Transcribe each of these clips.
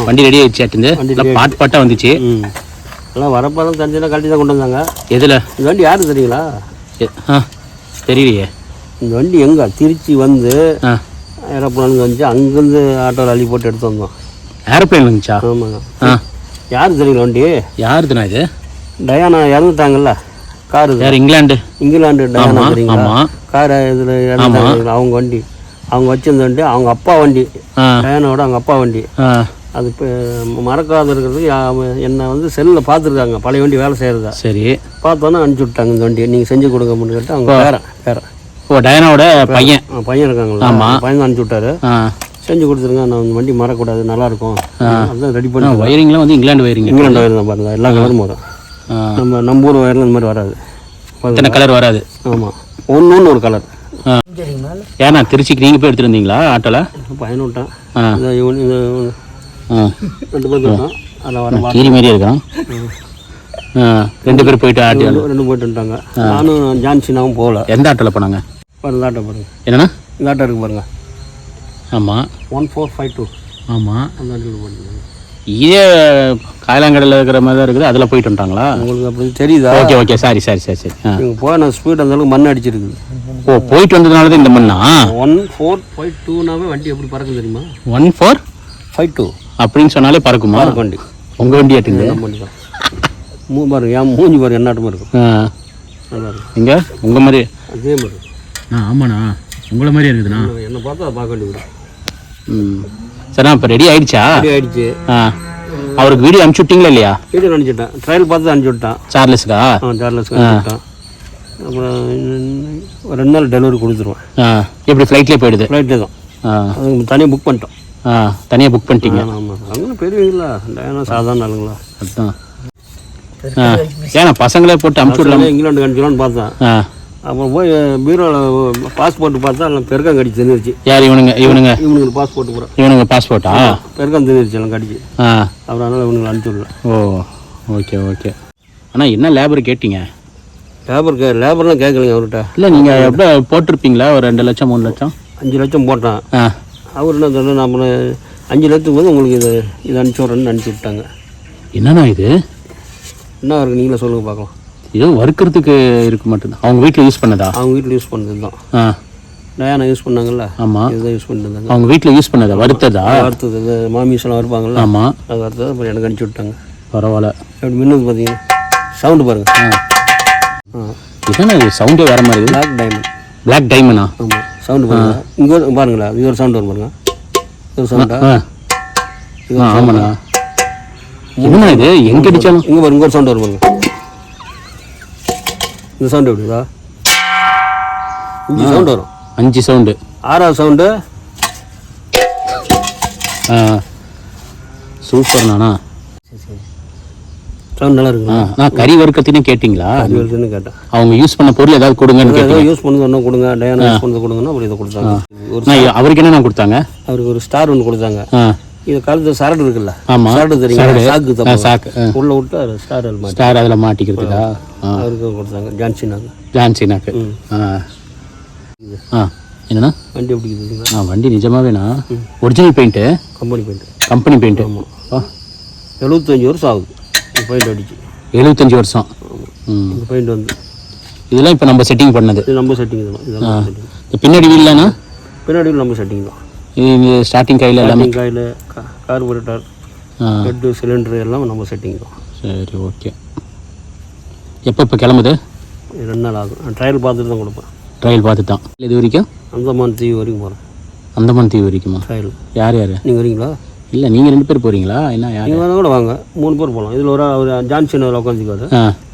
வண்டி ரெடி ஆயிடுச்சு. பாட்டு பாட்டாக வந்துச்சு. எல்லாம் வரப்பெல்லாம் தஞ்சிலாம் கழட்டி தான் கொண்டு வந்தாங்க. எதில் இந்த வண்டி யாரும் தெரியுங்களா? தெரியலையே. இந்த வண்டி எங்கே திருச்சி வந்து ஏரோப்ளானுக்கு வந்துச்சு. அங்கேருந்து ஆட்டோவில் அள்ளி போட்டு எடுத்து வந்தோம். ஏரோப்ளைன் வந்துச்சா? ஆமாங்க. யார் தெரியுங்களா வண்டி? யாருதுண்ணா இது? டயானா இறந்துட்டாங்கல்ல காரு. யார்? இங்கிலாந்து டயானா தெரியுங்களா? காரை இதில் இறந்துட்டாங்க. அவங்க வண்டி அவங்க வச்சிருந்த வண்டி அவங்க அப்பா வண்டி. டயானாவோட அவங்க அப்பா வண்டி. அது இப்போ மறக்காத இருக்கிறதுக்கு என்னை வந்து செல்லில் பார்த்துருக்காங்க. பழைய வண்டி வேலை செய்கிறதா. சரி. பார்த்தோன்னா அனுப்பிச்சி விட்டாங்க இந்த வண்டியை. நீங்கள் செஞ்சு கொடுங்கன்னு கேட்டு அவங்க பேரன் ஓ டயானாவோட பையன் இருக்காங்களா? பையன் தான் அனுப்பிச்சி விட்டாரு. செஞ்சு கொடுத்துருங்க. நான் அந்த வண்டி மறக்கூடாது, நல்லாயிருக்கும். அதுதான் ரெடி பண்ணி. வயரிங்லாம் வந்து இங்கிலாந்து வயரிங் தான் பாருங்கள். எல்லா கலரும் வரும். நம்ம ஊர் வயரில் இந்த மாதிரி வராது. இத்தனை கலர் வராது. ஆமாம், ஒன்று ஒரு கலர். ஏன்னா திருச்சிக்கு நீங்கள் போய் எடுத்துகிட்டு வந்தீங்களா ஆட்டோவில்? பையன் விட்டான். ரெண்டு பேர் விட்டான். அதில் வர கீரி மாதிரியே இருக்கான். 2 பேர் போயிட்டு ஆட்டி 2 போயிட்டு வந்துட்டாங்க. நானும் ஜான்சினாவும் போகல. எந்த ஆட்டோவில் போனாங்க? இந்த ஆட்டோ பாருங்க. என்னண்ணா இந்த ஆட்டோ இருக்கு பாருங்க. ஆமாம், 1452. ஆமாம், அந்த ஆட்டோவில் போட்டுருக்காங்க. இதே காயலாங்கடையில் இருக்கிற மாதிரி தான் இருக்குது. அதில் போயிட்டு வந்துட்டாங்களா? உங்களுக்கு அப்படி தெரியுதா? ஓகே சரி. நீங்கள் போய் நான் ஸ்பீட் அந்த அளவுக்கு மண் அடிச்சிருக்குது. ஓ, போயிட்டு வந்ததுனால தான் இந்த மண்ணா? 1452னாவே வண்டி எப்படி பறக்கும் தெரியுமா? 1452 அப்படின்னு சொன்னாலே பறக்குமா? வண்டி உங்கள் வண்டி ஆட்டுங்க. வண்டி தான் பாருங்க. ஏன் மூஞ்சி பாருங்க என்னாட்டமாக இருக்கும். நல்லா இருக்கும். எங்கே உங்கள் மாதிரி? அதே மாதிரி. ஆமாண்ணா, உங்களை மாதிரியே இருக்குதுண்ணா. என்னை பார்த்தா அதை பார்க்க வேண்டியது. சரிண்ணா, இப்போ ரெடி ஆயிடுச்சா? ரெடி ஆயிடுச்சு. அவருக்கு வீடியோ அனுப்பிச்சு விட்டீங்களா இல்லையா? வீடியோ அனுப்பிச்சுட்டேன். ட்ரையல் பார்த்து அனுப்பிச்சு விட்டான். சார்லஸ்க்கா? சார்லஸ்க்கு அனுப்பிச்சுட்டான். அப்புறம் 2 நாள் டெலிவரி கொடுத்துருவேன். எப்படி ஃப்ளைட்லேயே போயிடுது? ஃப்ளைட்லேயே தான். அதுக்கு தனியாக புக் பண்ணிட்டோம். தனியாக புக் பண்ணிட்டீங்க? ஆமாம். அவங்களும் பெரியவங்களா? டயானா சாதாரண ஆளுங்களா? அதுதான். ஏன்னா பசங்களே போட்டு அனுப்பிச்சு விடலாம். இங்கிலாந்து அனுப்பிச்சலான்னு பார்த்தேன். அப்புறம் போய் பீரோவில் பாஸ்போர்ட் பார்த்தா எல்லாம் பெருக்கம் கடிச்சு தின்னுருச்சு. யார்? இவனுங்க பாஸ்போர்ட் பூரா. இவனுங்க பாஸ்போர்ட்டா? பெருக்கம் தின்னுருச்சு எல்லாம் கடிச்சு. அப்புறம் அதனால் இவனுங்களை அனுப்பிச்சு விடல. ஓ, ஓகே. ஆனால் என்ன லேபர் கேட்டீங்க? லேபர்லாம் கேட்கலைங்க அவர்கிட்ட. இல்லை, நீங்கள் எப்படி போட்டிருப்பீங்களா? ஒரு 2 லட்சம் 3 லட்சம்? 5 லட்சம் போட்டான். அவர் என்ன சொன்னால் நம்ம 5 லட்சத்துக்கு வந்து உங்களுக்கு இது அனுப்பிச்சி விட்றேன்னு அனுப்பிச்சி விட்டாங்க. என்னண்ணா இது? என்ன இருக்குது நீங்களே சொல்லுங்கள் பார்க்கலாம். ஏதோ வறுக்கிறதுக்கு இருக்கு மட்டும்தான். அவங்க வீட்டில் யூஸ் பண்ணதா? அவங்க வீட்டில் யூஸ் பண்ணது தான். டயானா யூஸ் பண்ணாங்கல்ல? ஆமாம், இதுதான் யூஸ் பண்ணிட்டு இருந்தாங்க. அவங்க வீட்டில் யூஸ் பண்ணதா? வறுத்ததா? வறுத்தது. இது மாமிஸ்லாம் வறுப்பாங்கல்ல? ஆமாம், அது வறுத்தது. அப்புறம் எனக்கு அனுப்பிச்சி விட்டாங்க. பரவாயில்ல. எப்படி மின்னது பார்த்தீங்கன்னா சவுண்டு பாருங்கள். இதுதானே இது சவுண்டே வேறு மாதிரி இருக்குது. பிளாக் டைமண்டா? ஆமாம், சவுண்டு பாருங்கள். இங்கே பாருங்களா, இது ஒரு சவுண்டு வரும் பாருங்க. இது சவுண்டா? ஆமாண்ணா. என்னண்ணா இது? எங்கே அடித்தாலும் இங்கே பாருங்க, ஒரு சவுண்டு வரும் பாருங்க. இந்த சவுண்டு எப்படிதா? 5 சவுண்டு வரும். 5 சவுண்டு. 6வது சவுண்டு. சூப்பர்ண்ணா. சவுண்ட் நல்லா இருக்குண்ணா. நான் கறி வறுக்கத்தினே கேட்டிங்களா? கறி வறுக்கன்னு கேட்டேன். அவங்க யூஸ் பண்ண பொருள் ஏதாவது கொடுங்கன்னு கேட்டேன். யூஸ் பண்ணது ஒன்றும் கொடுங்க, டயானா யூஸ் பண்ணது கொடுங்கன்னா அப்படி இதை கொடுத்தாங்க. அவருக்கு என்னென்ன கொடுத்தாங்க? அவருக்கு ஒரு ஸ்டார் ஒன்று கொடுத்தாங்க. இது காலத்து சரடு இருக்குல்ல? ஆமாம், சரடு தெரியும். சாக்கு உள்ள விட்டு ஸ்டார் அதில் மாட்டிக்கிறதுக்கா? அவருக்கு கொடுத்தாங்க. ஜான்சினாக்கு. என்னண்ணா வண்டி எப்படி இருக்குதுங்களா? வண்டி நிஜமாவேண்ணா ஒரிஜினல் பெயிண்ட்டு? Company paint. ஆமாம். 75 வருஷம் ஆகுது பெயிண்ட் அடிச்சு. 75 வருஷம். இந்த பெயிண்ட் வந்து இதெல்லாம் இப்போ நம்ம செட்டிங் பண்ணது? நம்ம செட்டிங் தான். இதெல்லாம் பின்னாடி வீல்னா? பின்னாடி வீல் நம்ம செட்டிங் தான். இது ஸ்டார்டிங் காயில் எல்லாமே? காயில், கார்பரேட்டர், ஹெட்டு, சிலிண்டரு எல்லாம் நம்ம செட்டிங் தான். சரி, ஓகே. இப்போ கிளம்புது? 2 நாள் ஆகும். ட்ரையல் பார்த்துட்டு தான் கொடுப்பேன். ட்ரையல் பார்த்து தான். இது வரைக்கும் அந்தமான் தீவு வரைக்கும் போகிறேன். அந்தமான் தீவு வரைக்குமா? ட்ரையல். யார் நீங்கள் வரீங்களா? இல்லை, நீங்கள் 2 பேர் போகிறீங்களா? என்ன யார்? நீங்கள் கூட வாங்க, 3 பேர் போகலாம். இதில் ஒரு ஜான்சன் அதில் உட்காந்துக்குவாரு.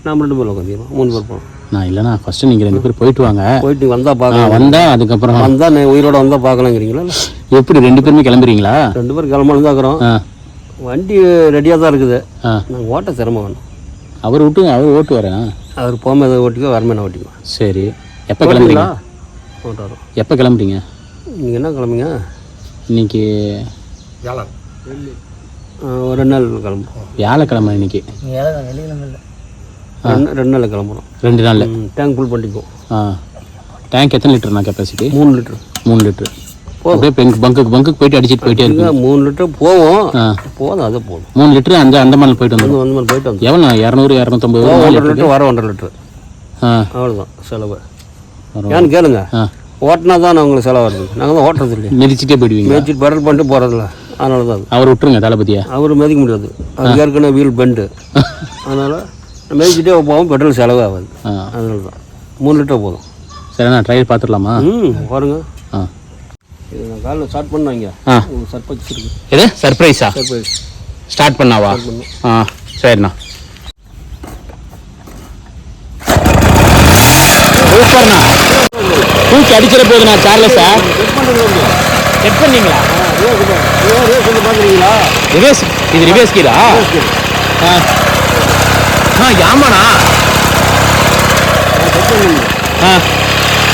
நம்ம 2 பேர் உட்காந்துக்கிறோம். 3 பேர் போகலாம். நான் இல்லைண்ணா, ஃபஸ்ட்டு நீங்கள் 2 பேர் போயிட்டு வாங்க. போயிட்டு வந்தால் பார்க்கலாம். வந்தால் அதுக்கப்புறம் வந்தால் உயிரோட வந்தால் பார்க்கலாங்கிறீங்களா? எப்படி 2 பேருமே கிளம்புறீங்களா? 2 பேர் கிளம்பணும் தான் இருக்கிறோம். வண்டி ரெடியாக தான் இருக்குது. நாங்கள் ஓட்ட திறமை வேணும். அவர் ஓட்டு வரேன். அவர் போகாமல் எதாவது ஓட்டிக்கோ, வரமே ஓட்டிக்குவோம். சரி, எப்போ கிளம்புறீங்க? ஓட்ட வரும். எப்போ கிளம்புறீங்க? நீங்கள் என்ன கிளம்புங்க? இன்னைக்கு ஒரு 2 நாள் கிளம்புறோம். வியாழக்கிழமை இன்னைக்கு. 2 நாளில் கிளம்புறோம். 2 நாளில் டேங்க் ஃபுல் பண்ணிக்குவோம். டேங்க் எத்தனை லிட்டர்ண்ணா கெப்பாசிட்டி? 3 லிட்டர். 3 லிட்டர். அப்படியே பங்குக்கு போயிட்டு அடிச்சிட்டு போயிட்டே இருக்கு. 3 லிட்டர் போவோம். போதும், அது போதும். 3 லிட்டர் அந்த மாதிரி போயிட்டு வந்து போயிட்டு வந்து எவ்வளோ 200 250 1,5 லிட்டர் வர 1,5 லிட்டர் அவ்வளோதான் செலவு. ஏன்னு கேளுங்க, ஓட்டினா தான் உங்களுக்கு செலவு வருது. நாங்கள் தான் ஓட்டுறது இல்லையா, மிதிச்சுட்டே போயிடுவீங்க. மிதிச்சுட்டு பெடல் பண்ணிட்டு போகிறதில்ல. அதனால தான் அவர் விட்டுருங்க தளபதியா, அவர் மிதிக்க முடியாது. அது ஏற்கனவே வீல் பெண்டு. அதனால் மிதிச்சுட்டே போவோம், பெட்ரோல் செலவு ஆகாது. அதனால தான் 3 லிட்டர் போதும். சரி, நான் ட்ரையல் பார்த்துடலாமா? பாருங்க. இது நான் காலையில் ஸ்டார்ட் பண்ணாங்க. உங்களுக்கு சர்ப்ரைஸ் இருக்கு. எது சர்ப்ரைஸா? சர்ப்ரைஸ் ஸ்டார்ட் பண்ணாவா? சரிண்ணா. சூப்பர்ண்ணா, தூக்கி அடிச்சிட போகுதுண்ணா சார்லஸா. செட் பண்ணீங்களா? பார்க்குறீங்களா? ரிவேஸ், இது ரிவேஸ் கீழா? ஆமாண்ணா,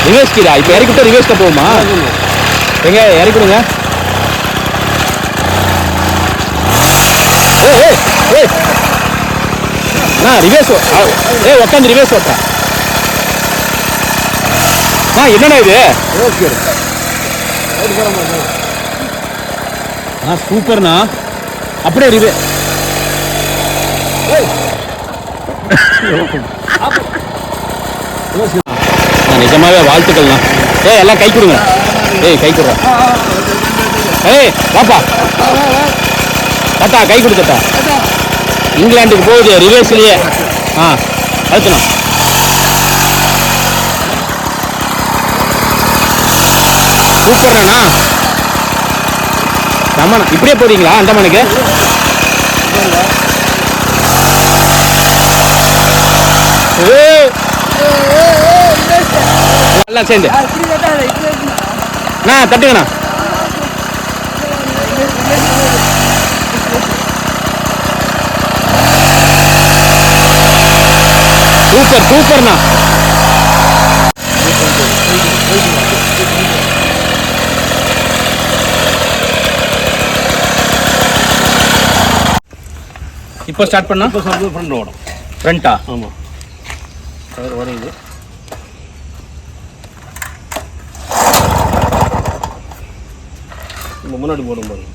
ரிவேஸ் கீழா. இப்போ இறக்கிட்டு ரிவேஸ்க்கு போகுமா? எங்க இறக்கிடுங்க. ரிவேஸ் உட்காந்து ரிவேஸ் ஓட்டுறேன். என்னண்ணா இது? சூப்பர்ண்ணா, அப்படியே ரிவே நிஜமாவே வாழ்த்துக்கள்ண்ணா. எல்லாம் கை கொடுங்க. கை கொடுறேன். வாப்பா தாத்தா, கை கொடுத்தா. இங்கிலாந்துக்கு போகுது ரிவேஸ்லயே. அழுத்தணும். சூப்பர்ண்ணா. ஆமாண்ணா, இப்படியே போறீங்களா அந்தமானுக்கு? நல்லா சேர்ந்து தட்டுங்கண்ணா. சூப்பர்ண்ணா. இப்போ ஸ்டார்ட் பண்ணா ஃப்ரண்ட் ஓடும். ஃப்ரண்டா? ஆமாம், டயர் உடையுது. நம்ம முன்னாடி போடும் பாருங்க.